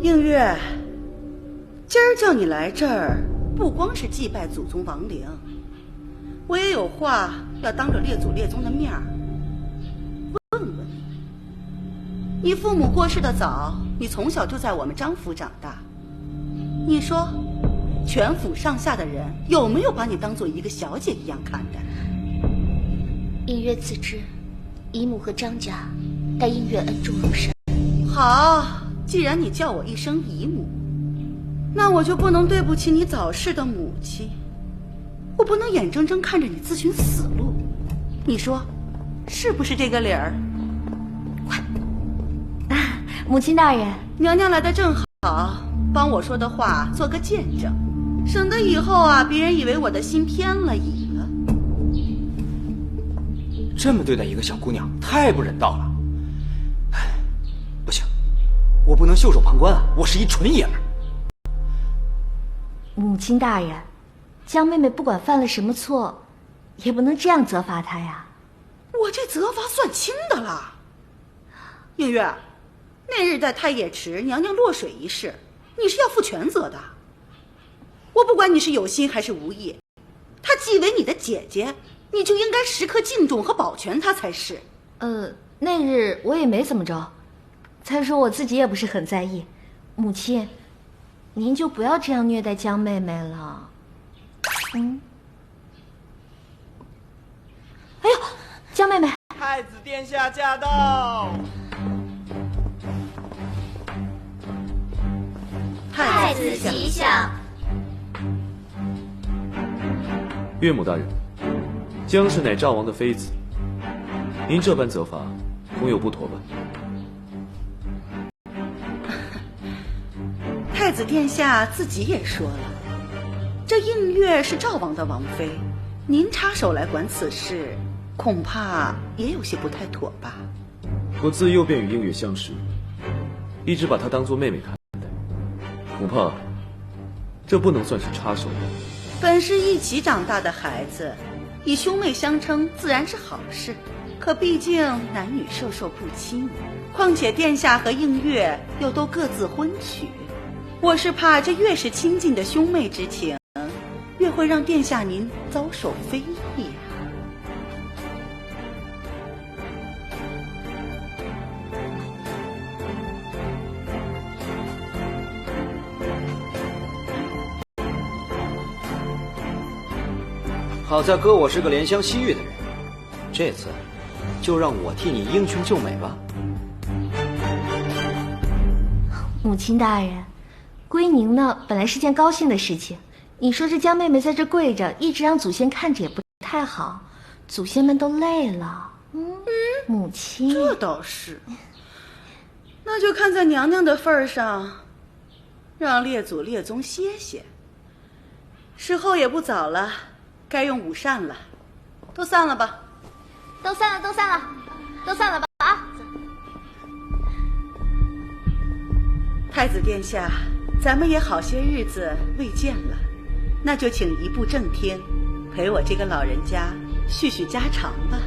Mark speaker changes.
Speaker 1: 映月，今儿叫你来这儿，不光是祭拜祖宗亡灵，我也有话要当着列祖列宗的面儿问问你。你父母过世的早，你从小就在我们张府长大，你说全府上下的人有没有把你当做一个小姐一样看待？
Speaker 2: 映月自知姨母和张家待映月恩重如山。
Speaker 1: 好，既然你叫我一声姨母，那我就不能对不起你早逝的母亲，我不能眼睁睁看着你自寻死路，你说是不是这个理儿？
Speaker 3: 快，母亲大人，
Speaker 1: 娘娘来的正好，帮我说的话做个见证，省得以后啊别人以为我的心偏了倚了。
Speaker 4: 这么对待一个小姑娘，太不人道了。不行，我不能袖手旁观啊！我是一纯爷们儿。
Speaker 3: 母亲大人，江妹妹不管犯了什么错，也不能这样责罚她呀。
Speaker 1: 我这责罚算轻的了。映月，那日在太液池娘娘落水一事，你是要负全责的。我不管你是有心还是无意，她既为你的姐姐，你就应该时刻敬重和保全她才是。
Speaker 3: 那日我也没怎么着，再说我自己也不是很在意。母亲，您就不要这样虐待江妹妹了。哎呦，江妹妹！
Speaker 4: 太子殿下驾到！
Speaker 2: 太子吉祥！
Speaker 5: 岳母大人，江氏乃赵王的妃子，您这般责罚，恐有不妥吧？
Speaker 1: 太子殿下自己也说了，这映月是赵王的王妃，您插手来管此事，恐怕也有些不太妥吧？
Speaker 5: 我自幼便与映月相识，一直把她当作妹妹看待，恐怕这不能算是插手。
Speaker 1: 本是一起长大的孩子，以兄妹相称自然是好事，可毕竟男女授受不亲，况且殿下和映月又都各自婚娶，我是怕这越是亲近的兄妹之情，越会让殿下您遭受非议啊。
Speaker 4: 好在哥我是个怜香惜玉的人，这次就让我替你英雄救美吧。
Speaker 3: 母亲大人，归宁呢本来是件高兴的事情，你说这江妹妹在这跪着，一直让祖先看着也不太好，祖先们都累了。母亲，
Speaker 1: 这倒是，那就看在娘娘的份上，让列祖列宗歇歇。时候也不早了，该用午膳了，都散了吧。
Speaker 2: 都散了，都散了，都散了吧啊！
Speaker 1: 太子殿下，咱们也好些日子未见了，那就请移步正厅，陪我这个老人家叙叙家常吧。